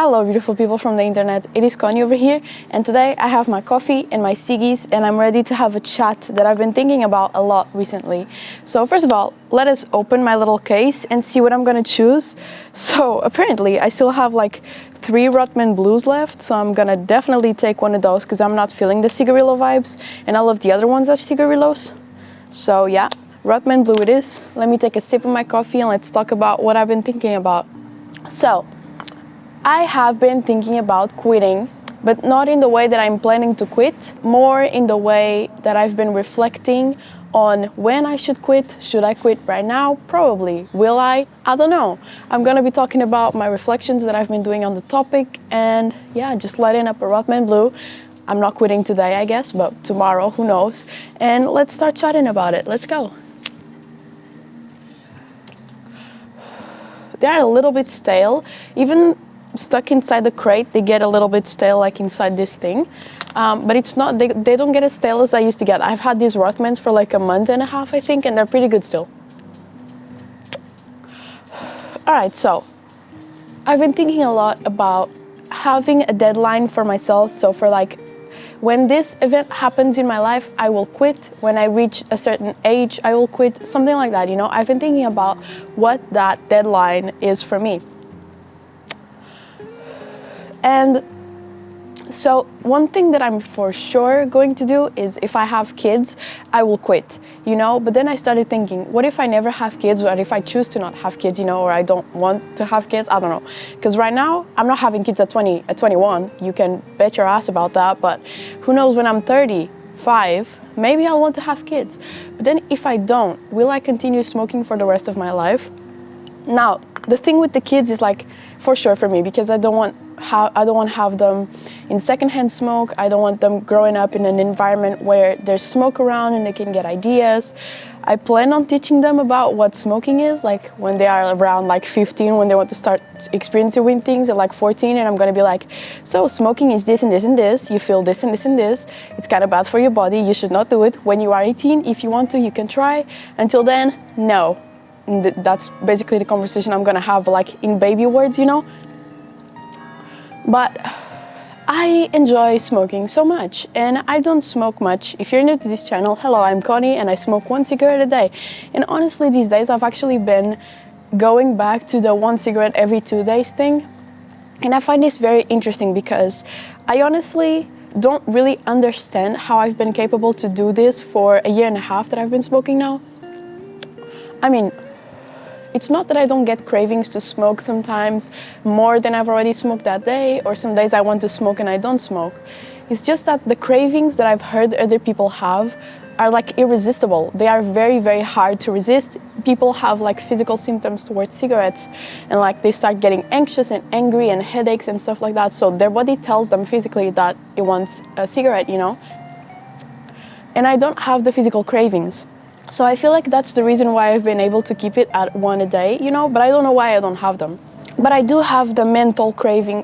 Hello beautiful people from the internet, it is Connie over here, and today I have my coffee and my ciggies and I'm ready to have a chat that I've been thinking about a lot recently. So first of all, let us open my little case and see what I'm gonna choose. So apparently I still have like 3 Rotman Blues left, so I'm gonna definitely take one of those because I'm not feeling the cigarillo vibes and all of the other ones are cigarillos. So yeah, Rotman Blue it is. Let me take a sip of my coffee and let's talk about what I've been thinking about. So, I have been thinking about quitting, but not in the way that I'm planning to quit, more in the way that I've been reflecting on when I should quit. Should I quit right now? Probably. Will I? I don't know. I'm gonna be talking about my reflections that I've been doing on the topic and yeah, just lighting up a Rotman Blue. I'm not quitting today, I guess, but tomorrow, who knows? And let's start chatting about it. Let's go. They're a little bit stale. Even stuck inside the crate, they get a little bit stale, like inside this thing. But it's not, they don't get as stale as I used to get. I've had these Rothmans for like a month and a half, I think, and they're pretty good still. All right, so I've been thinking a lot about having a deadline for myself. So for like, when this event happens in my life, I will quit. When I reach a certain age, I will quit. Something like that, you know? I've been thinking about what that deadline is for me. And so one thing that I'm for sure going to do is if I have kids, I will quit, you know? But then I started thinking, what if I never have kids, or if I choose to not have kids, you know, or I don't want to have kids? I don't know. Because right now, I'm not having kids at 21. You can bet your ass about that. But who knows, when I'm 35, maybe I'll want to have kids. But then if I don't, will I continue smoking for the rest of my life? Now, the thing with the kids is like, for sure for me, because I don't want to have them in secondhand smoke. I don't want them growing up in an environment where there's smoke around and they can get ideas. I plan on teaching them about what smoking is, like when they are around like 15, when they want to start experiencing things at like 14, and I'm gonna be like, so smoking is this and this and this, you feel this and this and this, it's kind of bad for your body, you should not do it. When you are 18, if you want to, you can try. Until then, no. That's basically the conversation I'm gonna have, but like in baby words, you know? But I enjoy smoking so much, and I don't smoke much. If you're new to this channel, hello, I'm Connie, and I smoke 1 cigarette a day. And honestly, these days I've actually been going back to the 1 cigarette every 2 days thing. And I find this very interesting because I honestly don't really understand how I've been capable to do this for a year and a half that I've been smoking now. I mean, it's not that I don't get cravings to smoke sometimes more than I've already smoked that day, or some days I want to smoke and I don't smoke. It's just that the cravings that I've heard other people have are like irresistible. They are very, very hard to resist. People have like physical symptoms towards cigarettes, and like they start getting anxious and angry and headaches and stuff like that. So their body tells them physically that it wants a cigarette, you know? And I don't have the physical cravings. So I feel like that's the reason why I've been able to keep it at 1 a day, you know, but I don't know why I don't have them. But I do have the mental cravings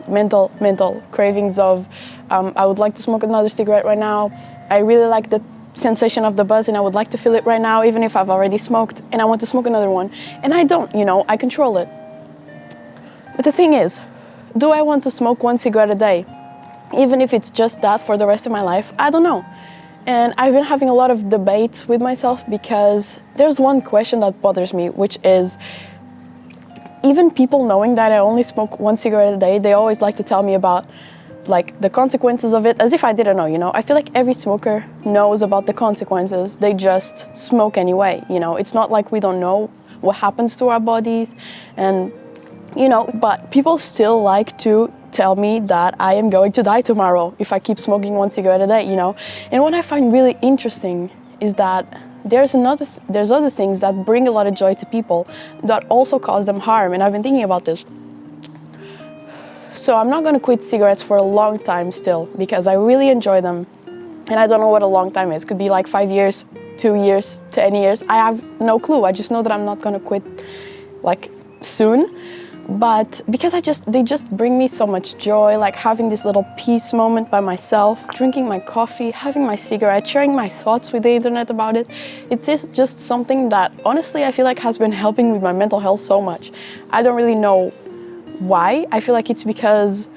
of, I would like to smoke another cigarette right now. I really like the sensation of the buzz and I would like to feel it right now, even if I've already smoked, and I want to smoke another one. And I don't, you know, I control it. But the thing is, do I want to smoke 1 cigarette a day? Even if it's just that for the rest of my life? I don't know. And I've been having a lot of debates with myself because there's one question that bothers me, which is, even people knowing that I only smoke 1 cigarette a day, they always like to tell me about like the consequences of it, as if I didn't know, you know? I feel like every smoker knows about the consequences, they just smoke anyway, you know? It's not like we don't know what happens to our bodies, and you know, but people still like to tell me that I am going to die tomorrow if I keep smoking 1 cigarette a day, you know? And what I find really interesting is that there's other things that bring a lot of joy to people that also cause them harm, and I've been thinking about this. So I'm not gonna quit cigarettes for a long time still, because I really enjoy them. And I don't know what a long time is. Could be like 5 years, 2 years, 10 years. I have no clue. I just know that I'm not gonna quit like soon. But because they just bring me so much joy, like having this little peace moment by myself, drinking my coffee, having my cigarette, sharing my thoughts with the internet about it. It is just something that honestly I feel like has been helping with my mental health so much. I don't really know Why? I feel like it's because,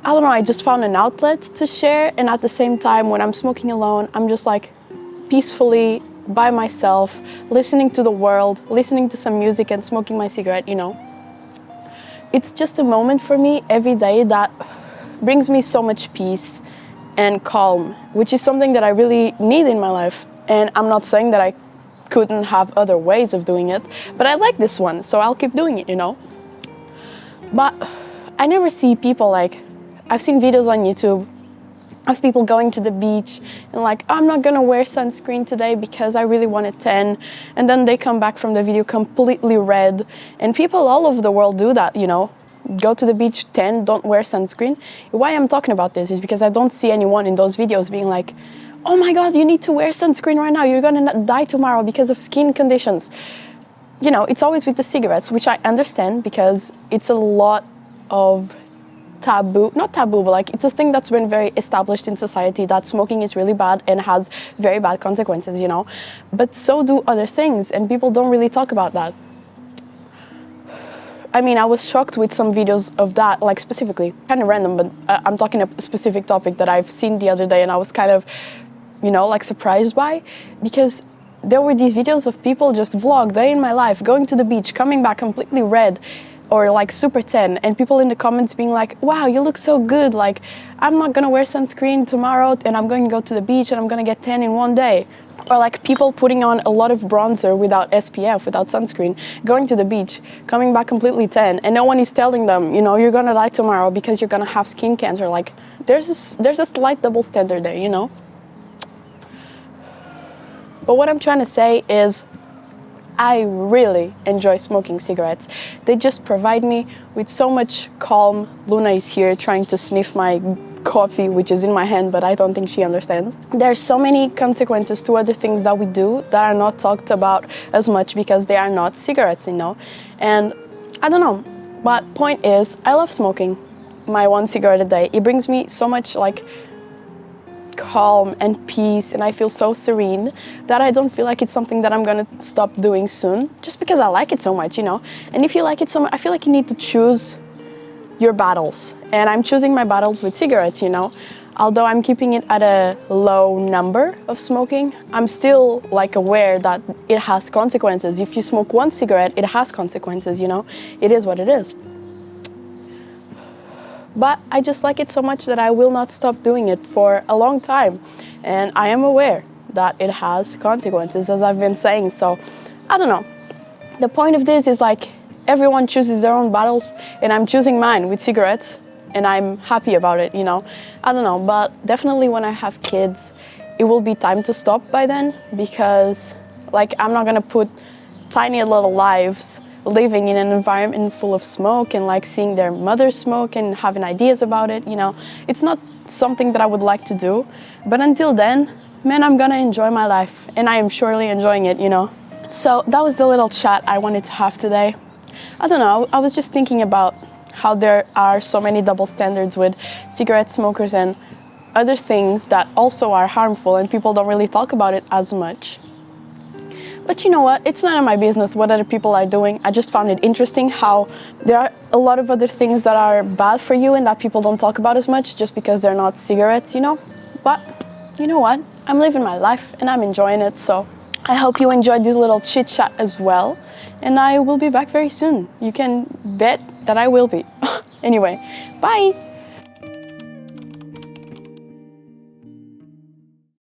I don't know, I just found an outlet to share, and at the same time, when I'm smoking alone, I'm just like peacefully by myself, listening to the world, listening to some music and smoking my cigarette, you know. It's just a moment for me every day that brings me so much peace and calm, which is something that I really need in my life. And I'm not saying that I couldn't have other ways of doing it, but I like this one, so I'll keep doing it, you know. But I never see people like, I've seen videos on YouTube of people going to the beach and like, I'm not gonna wear sunscreen today because I really want a tan, and then they come back from the video completely red. And people all over the world do that, you know, go to the beach tan, don't wear sunscreen. Why I'm talking about this is because I don't see anyone in those videos being like, oh my god, you need to wear sunscreen right now, you're gonna die tomorrow because of skin conditions. You know, it's always with the cigarettes, which I understand because it's a lot of taboo, not taboo, but like it's a thing that's been very established in society, that smoking is really bad and has very bad consequences, you know. But so do other things, and people don't really talk about that. I mean, I was shocked with some videos of that, like specifically, kind of random, but I'm talking a specific topic that I've seen the other day, and I was kind of, you know, like surprised by, because there were these videos of people just vlog day in my life, going to the beach, coming back completely red, or like super tan, and people in the comments being like, wow, you look so good, like I'm not gonna wear sunscreen tomorrow and I'm going to go to the beach and I'm gonna get tan in one day. Or like people putting on a lot of bronzer without SPF, without sunscreen, going to the beach, coming back completely tan, and no one is telling them, you know, you're gonna die tomorrow because you're gonna have skin cancer. Like there's a slight double standard there, you know. But what I'm trying to say is, I really enjoy smoking cigarettes. They just provide me with so much calm. Luna is here trying to sniff my coffee, which is in my hand, but I don't think she understands. There's so many consequences to other things that we do that are not talked about as much because they are not cigarettes, you know. And I don't know, but point is, I love smoking my one cigarette a day. It brings me so much like calm and peace, and I feel so serene that I don't feel like it's something that I'm gonna stop doing soon, just because I like it so much, you know. And if you like it so much, I feel like you need to choose your battles, and I'm choosing my battles with cigarettes, you know. Although I'm keeping it at a low number of smoking, I'm still like aware that it has consequences. If you smoke one cigarette, it has consequences, you know. It is what it is. But I just like it so much that I will not stop doing it for a long time. And I am aware that it has consequences, as I've been saying. So, I don't know. The point of this is like, everyone chooses their own battles, and I'm choosing mine with cigarettes, and I'm happy about it, you know. I don't know, but definitely when I have kids, it will be time to stop by then, because like I'm not gonna put tiny little lives living in an environment full of smoke and like seeing their mother smoke and having ideas about it, you know. It's not something that I would like to do, but until then, man, I'm gonna enjoy my life, and I am surely enjoying it, you know. So that was the little chat I wanted to have today. I don't know, I was just thinking about how there are so many double standards with cigarette smokers and other things that also are harmful, and people don't really talk about it as much. But you know what? It's none of my business what other people are doing. I just found it interesting how there are a lot of other things that are bad for you and that people don't talk about as much just because they're not cigarettes, you know? But you know what? I'm living my life and I'm enjoying it, so I hope you enjoyed this little chit chat as well. And I will be back very soon. You can bet that I will be. Anyway, bye!